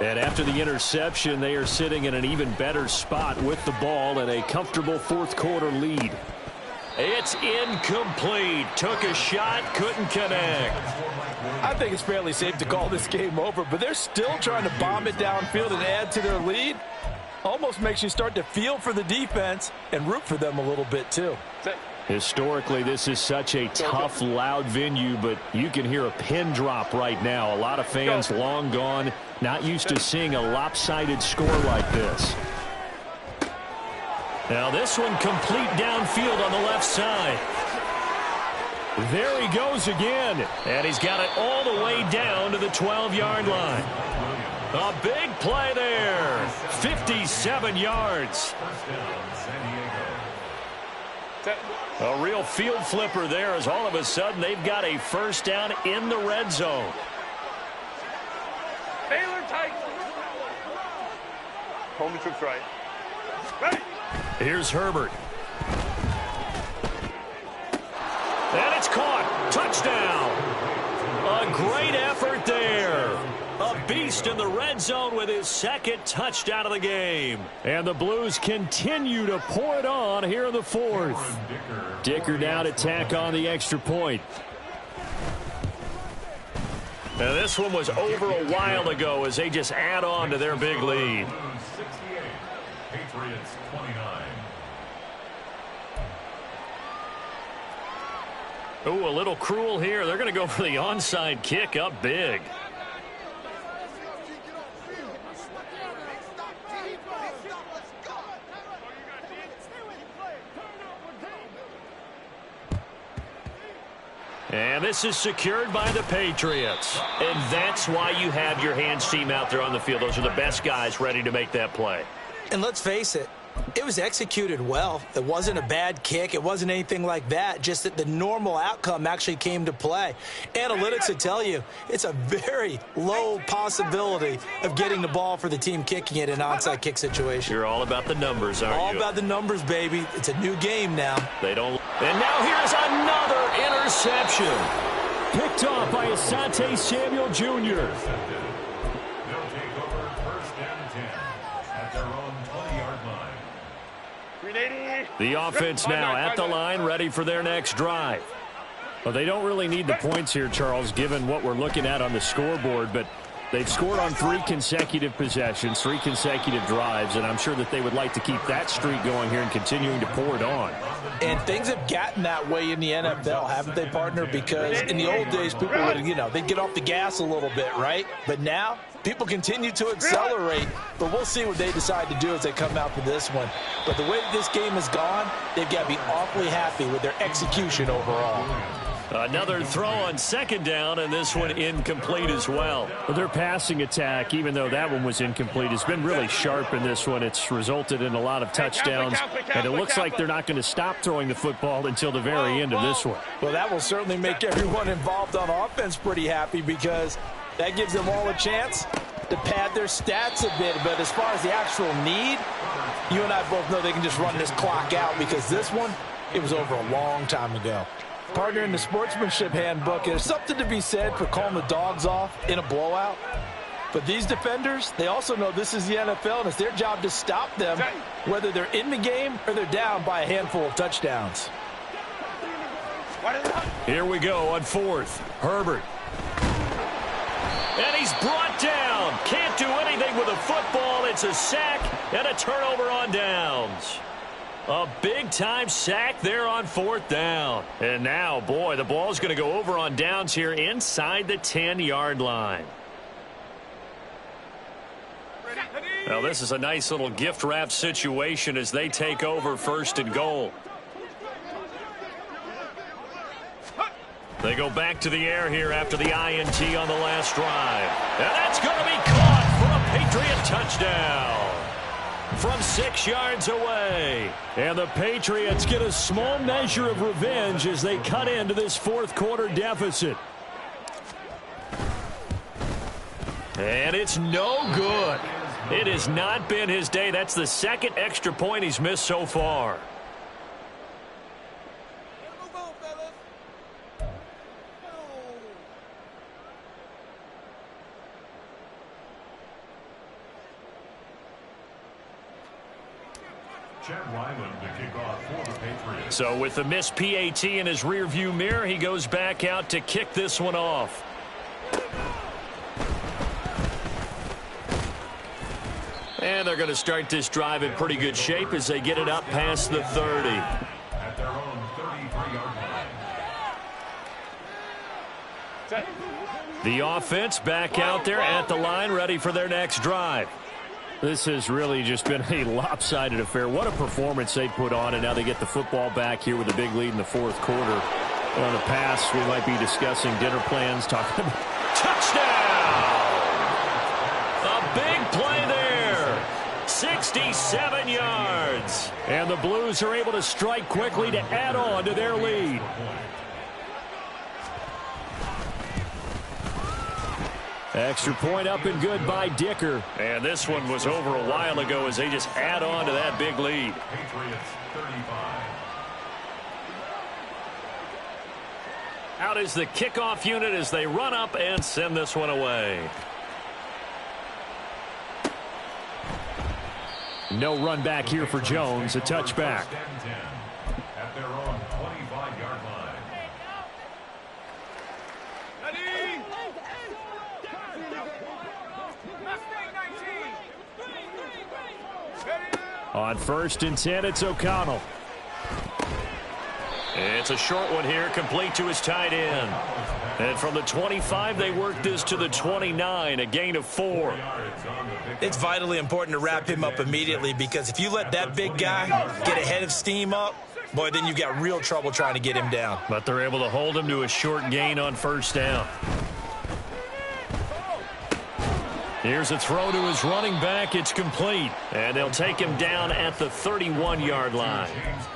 And after the interception, they are sitting in an even better spot with the ball and a comfortable 4th quarter lead. It's incomplete. Took a shot, couldn't connect. I think it's fairly safe to call this game over, but they're still trying to bomb it downfield and add to their lead. Almost makes you start to feel for the defense and root for them a little bit too. Historically, this is such a tough, loud venue, but you can hear a pin drop right now. A lot of fans long gone, not used to seeing a lopsided score like this. Now this one complete downfield on the left side. There he goes again, and he's got it all the way down to the 12-yard line. A big play there, 57 yards. A real field flipper there as all of a sudden they've got a first down in the red zone. Baylor tight. Homie trips right. Ready. Here's Herbert. And it's caught. Touchdown. A great effort there. A beast in the red zone with his second touchdown of the game. And the Blues continue to pour it on here in the fourth. Dicker now to tack on the extra point. Now this one was over a while ago as they just add on to their big lead. 68, Patriots 29. Oh, a little cruel here. They're going to go for the onside kick up big. And this is secured by the Patriots. And that's why you have your hands team out there on the field. Those are the best guys ready to make that play. And let's face it, it was executed well. It wasn't a bad kick. It wasn't anything like that. Just that the normal outcome actually came to play. Analytics would tell you it's a very low possibility of getting the ball for the team kicking it in an onside kick situation. You're all about the numbers, aren't you? All about the numbers, baby. It's a new game now. They don't. And now here's another interception. Picked off by Asante Samuel Jr. They'll take over first and 10 at their own 20-yard line. 380. The offense now at the line, ready for their next drive. Well, they don't really need the points here, Charles, given what we're looking at on the scoreboard, but they've scored on 3 consecutive possessions, 3 consecutive drives, and I'm sure that they would like to keep that streak going here and continuing to pour it on. And things have gotten that way in the NFL, haven't they, partner? Because in the old days, people would, they'd get off the gas a little bit, right? But now, people continue to accelerate, but we'll see what they decide to do as they come out for this one. But the way that this game has gone, they've got to be awfully happy with their execution overall. Another throw on second down, and this one incomplete as well. Their passing attack, even though that one was incomplete, has been really sharp in this one. It's resulted in a lot of touchdowns, and it looks like they're not going to stop throwing the football until the very end of this one. Well, that will certainly make everyone involved on offense pretty happy because that gives them all a chance to pad their stats a bit. But as far as the actual need, you and I both know they can just run this clock out because this one, it was over a long time ago. Partner, in the sportsmanship handbook, there's something to be said for calling the dogs off in a blowout. But these defenders, they also know this is the NFL, and it's their job to stop them, whether they're in the game or they're down by a handful of touchdowns. Here we go on fourth. Herbert. And he's brought down. Can't do anything with a football. It's a sack and a turnover on downs. A big-time sack there on fourth down. And now, boy, the ball's going to go over on downs here inside the 10-yard line. Now, this is a nice little gift-wrap situation as they take over first and goal. They go back to the air here after the INT on the last drive. And that's going to be caught for a Patriot touchdown from 6 yards away. And the Patriots get a small measure of revenge as they cut into this fourth quarter deficit. And it's no good. It has not been his day. That's the second extra point he's missed so far. So with the missed PAT in his rearview mirror, he goes back out to kick this one off. And they're going to start this drive in pretty good shape as they get it up past the 30. At their own 33-yard line. The offense back out there at the line, ready for their next drive. This has really just been a lopsided affair. What a performance they put on, and now they get the football back here with a big lead in the fourth quarter. On the pass, we might be discussing dinner plans, talking about touchdown! A big play there. 67 yards. And the Blues are able to strike quickly to add on to their lead. Extra point up and good by Dicker. And this one was over a while ago as they just add on to that big lead. Patriots 35. Out is the kickoff unit as they run up and send this one away. No run back here for Jones. A touchback. At their own 25-yard line. On 1st and 10, it's O'Connell. It's a short one here, complete to his tight end. And from the 25, they work this to the 29, a gain of 4. It's vitally important to wrap him up immediately, because if you let that big guy get ahead of steam up, boy, then you've got real trouble trying to get him down. But they're able to hold him to a short gain on 1st down. Here's a throw to his running back. It's complete. And they'll take him down at the 31-yard line.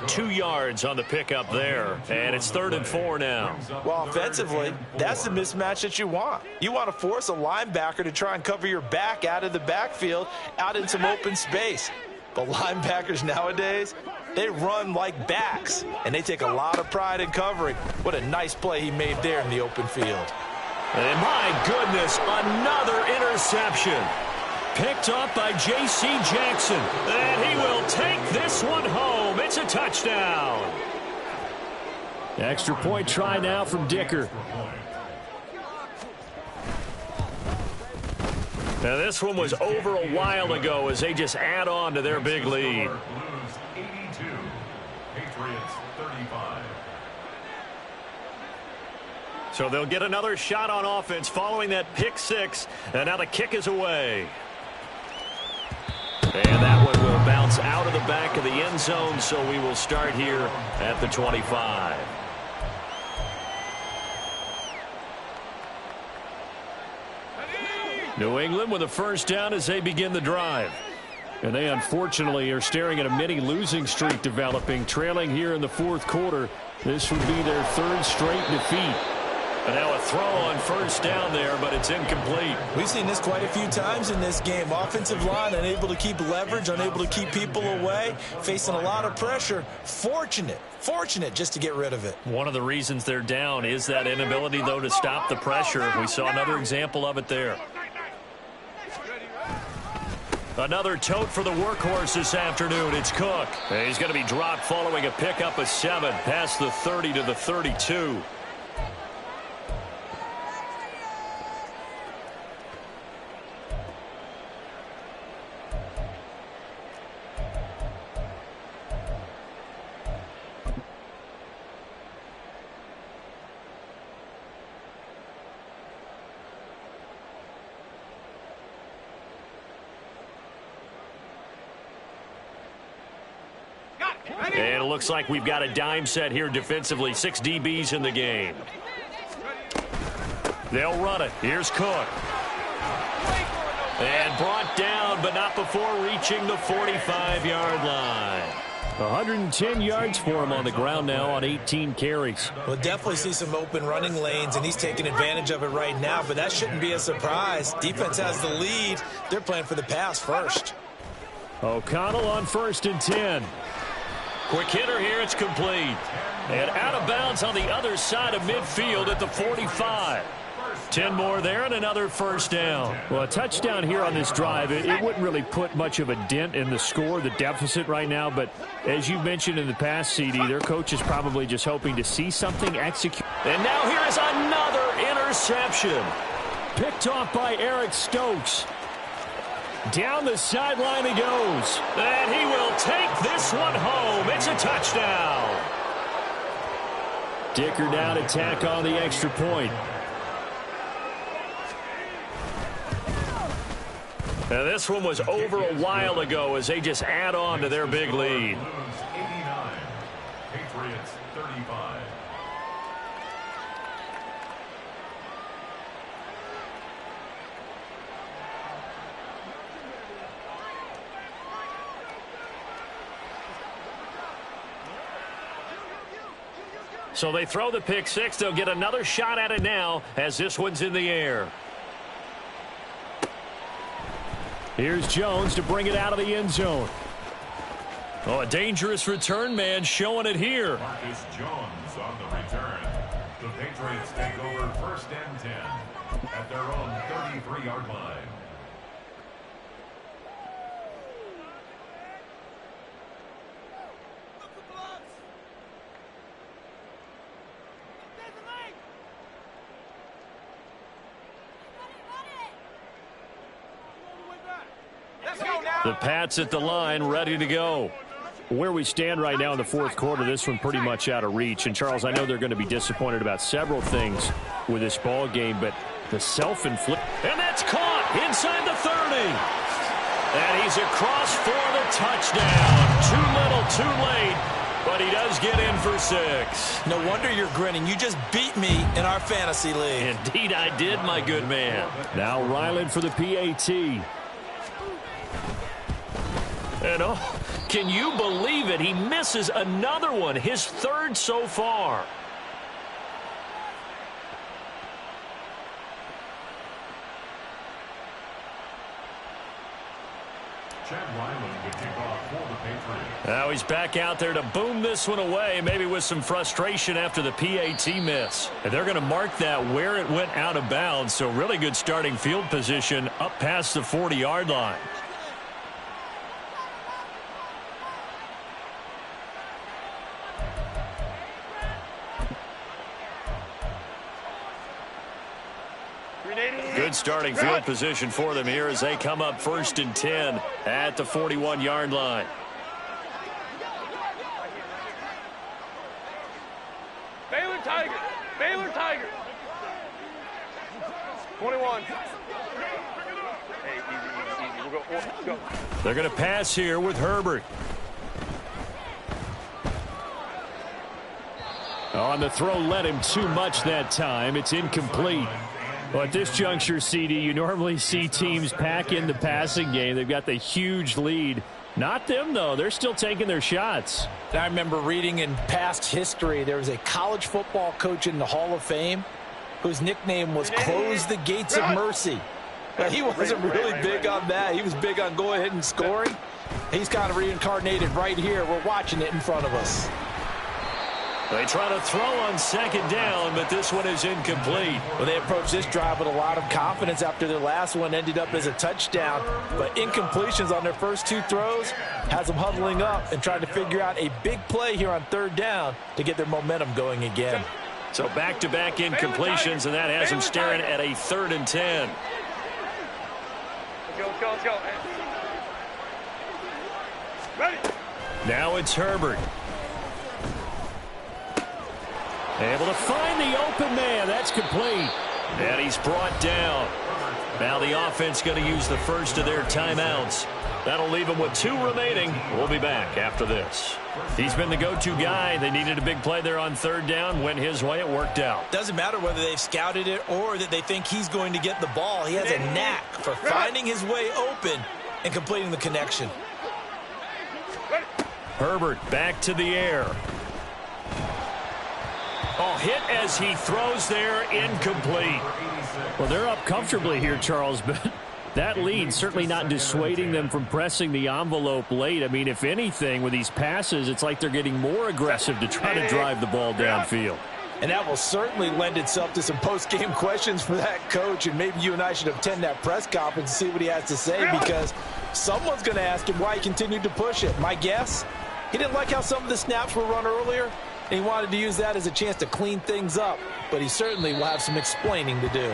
2 yards on the pickup there. And it's 3rd and 4 now. Well, offensively, that's the mismatch that you want. You want to force a linebacker to try and cover your back out of the backfield, out in some open space. But linebackers nowadays, they run like backs, and they take a lot of pride in covering. What a nice play he made there in the open field. And my goodness, another interception. Picked up by J.C. Jackson. And he will take this one home. It's a touchdown. Extra point try now from Dicker. Now this one was over a while ago as they just add on to their big lead. Blues 82. Patriots 35. So they'll get another shot on offense following that pick 6. And now the kick is away. And that one will bounce out of the back of the end zone, so we will start here at the 25. New England with a 1st down as they begin the drive. And they unfortunately are staring at a mini losing streak developing, trailing here in the 4th quarter. This would be their 3rd straight defeat. And now a throw on 1st down there, but it's incomplete. We've seen this quite a few times in this game. Offensive line unable to keep leverage, unable to keep people away, facing a lot of pressure. Fortunate just to get rid of it. One of the reasons they're down is that inability, though, to stop the pressure. We saw another example of it there. Another tote for the workhorse this afternoon. It's Cook. And he's going to be dropped following a pickup of 7 past the 30 to the 32. And it looks like we've got a dime set here defensively. 6 DBs in the game. They'll run it. Here's Cook. And brought down, but not before reaching the 45-yard line. 110 yards for him on the ground now on 18 carries. We'll definitely see some open running lanes, and he's taking advantage of it right now, but that shouldn't be a surprise. Defense has the lead. They're playing for the pass first. O'Connell on 1st and 10. Quick hitter here. It's complete. And out of bounds on the other side of midfield at the 45. 10 more there and another 1st down. Well, a touchdown here on this drive, it wouldn't really put much of a dent in the score, the deficit right now. But as you mentioned in the past, CD, their coach is probably just hoping to see something execute. And now here is another interception. Picked off by Eric Stokes. Down the sideline he goes. And he will take this one home. It's a touchdown. Dicker down to tack on the extra point. Now this one was over a while ago as they just add on to their big lead. Blues 89. Patriots 35. So they throw the pick six. They'll get another shot at it now as this one's in the air. Here's Jones to bring it out of the end zone. Oh, a dangerous return man showing it here. Marcus Jones on the return. The Patriots take over 1st and 10 at their own 33-yard line. The Pats at the line, ready to go. Where we stand right now in the fourth quarter, this one pretty much out of reach. And, Charles, I know they're going to be disappointed about several things with this ball game, but the self-inflict. And that's caught inside the 30. And he's across for the touchdown. Too little, too late, but he does get in for 6. No wonder you're grinning. You just beat me in our fantasy league. Indeed I did, my good man. Now Ryland for the PAT. And oh, can you believe it? He misses another one, his 3rd so far. Now he's back out there to boom this one away, maybe with some frustration after the PAT miss. And they're going to mark that where it went out of bounds, so really good starting field position up past the 40-yard line. Good starting field position for them here as they come up 1st and 10 at the 41-yard line. Baylor Tiger. Baylor Tiger. 21. Hey, easy. We'll go. They're going to pass here with Herbert. On the throw, led him too much that time. It's incomplete. Well, at this juncture, CD, you normally see teams pack in the passing game. They've got the huge lead. Not them, though. They're still taking their shots. I remember reading in past history, there was a college football coach in the Hall of Fame whose nickname was Close the Gates of Mercy. But he wasn't really big on that. He was big on go ahead and scoring. He's kind of reincarnated right here. We're watching it in front of us. They try to throw on 2nd down, but this one is incomplete. Well, they approached this drive with a lot of confidence after their last one ended up as a touchdown. But incompletions on their first 2 throws has them huddling up and trying to figure out a big play here on 3rd down to get their momentum going again. So back-to-back incompletions, and that has them staring at a 3rd and 10. Let's go. Ready. Now it's Herbert. Able to find the open man. That's complete. And he's brought down. Now the offense going to use the first of their timeouts. That'll leave them with 2 remaining. We'll be back after this. He's been the go-to guy. They needed a big play there on 3rd down. Went his way. It worked out. Doesn't matter whether they've scouted it or that they think he's going to get the ball. He has a knack for finding his way open and completing the connection. Herbert back to the air. Oh, hit as he throws there, incomplete. Well, they're up comfortably here, Charles, but that lead certainly not dissuading them from pressing the envelope late. I mean, if anything, with these passes, it's like they're getting more aggressive to try to drive the ball downfield. And that will certainly lend itself to some post-game questions for that coach, and maybe you and I should attend that press conference and see what he has to say, because someone's going to ask him why he continued to push it. My guess, he didn't like how some of the snaps were run earlier, and he wanted to use that as a chance to clean things up, but he certainly will have some explaining to do.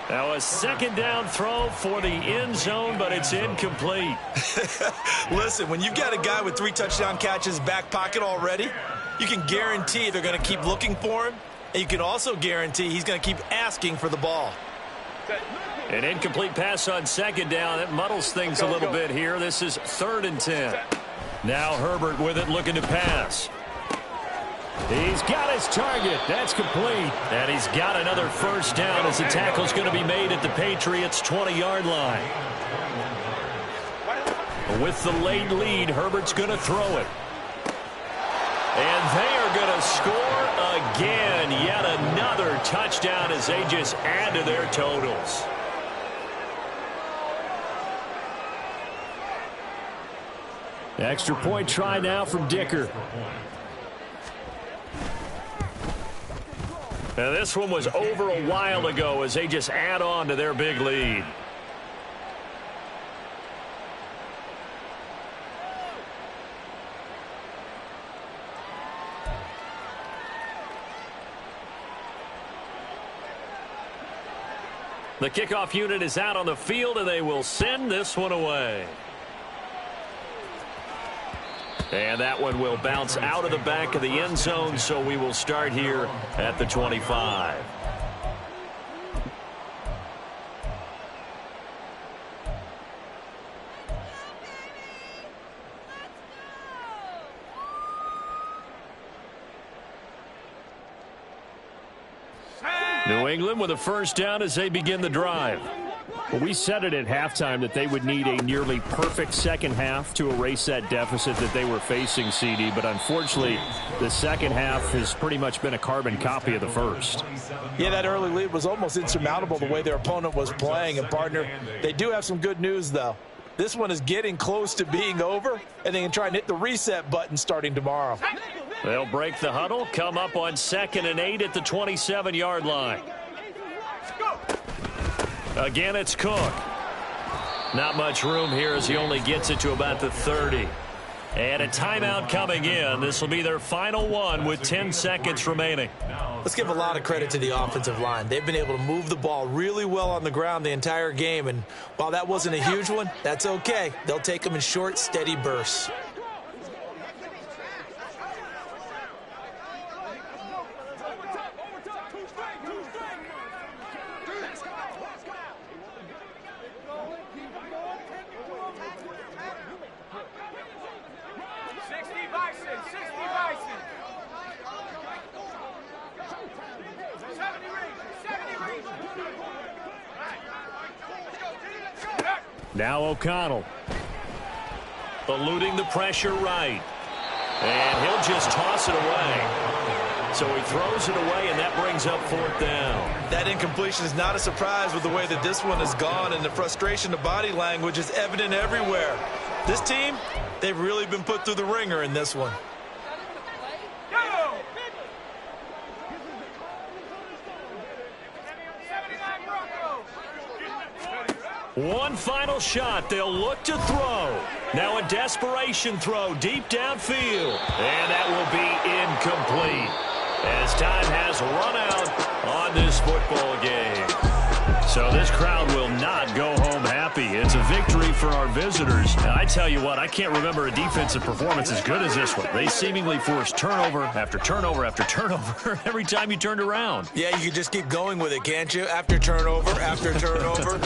Now a 2nd down throw for the end zone, but it's incomplete. Listen, when you've got a guy with 3 touchdown catches back pocket already, you can guarantee they're going to keep looking for him, and you can also guarantee he's going to keep asking for the ball. An incomplete pass on 2nd down. It muddles things a little bit here. This is 3rd and 10. Now Herbert with it, looking to pass. He's got his target. That's complete. And he's got another 1st down as the tackle's going to be made at the Patriots' 20-yard line. With the late lead, Herbert's going to throw it. And they are going to score again. Yet another touchdown as they just add to their totals. Extra point try now from Dicker. Now this one was over a while ago as they just add on to their big lead. The kickoff unit is out on the field, and they will send this one away. And that one will bounce out of the back of the end zone, so we will start here at the 25. New England with a first down as they begin the drive. Well, we said it at halftime that they would need a nearly perfect second half to erase that deficit that they were facing, CD. But unfortunately, the second half has pretty much been a carbon copy of the first. Yeah, that early lead was almost insurmountable the way their opponent was playing. And, partner, they do have some good news, though. This one is getting close to being over, and they can try and hit the reset button starting tomorrow. They'll break the huddle, come up on 2nd and 8 at the 27-yard line. Again, it's Cook. Not much room here as he only gets it to about the 30. And a timeout coming in. This will be their final one with 10 seconds remaining. Let's give a lot of credit to the offensive line. They've been able to move the ball really well on the ground the entire game. And while that wasn't a huge one, that's okay. They'll take them in short, steady bursts. Now O'Connell. Eluding the pressure right. And he'll just toss it away. So he throws it away, and that brings up 4th down. That incompletion is not a surprise with the way that this one has gone, and the frustration, the body language is evident everywhere. This team, they've really been put through the ringer in this one. One final shot. They'll look to throw. Now a desperation throw deep downfield. And that will be incomplete as time has run out on this football game. So this crowd will not go home happy. It's a victory for our visitors. Now, I tell you what, I can't remember a defensive performance as good as this one. They seemingly forced turnover after turnover after turnover every time you turned around. Yeah, you can just keep going with it, can't you? After turnover after turnover.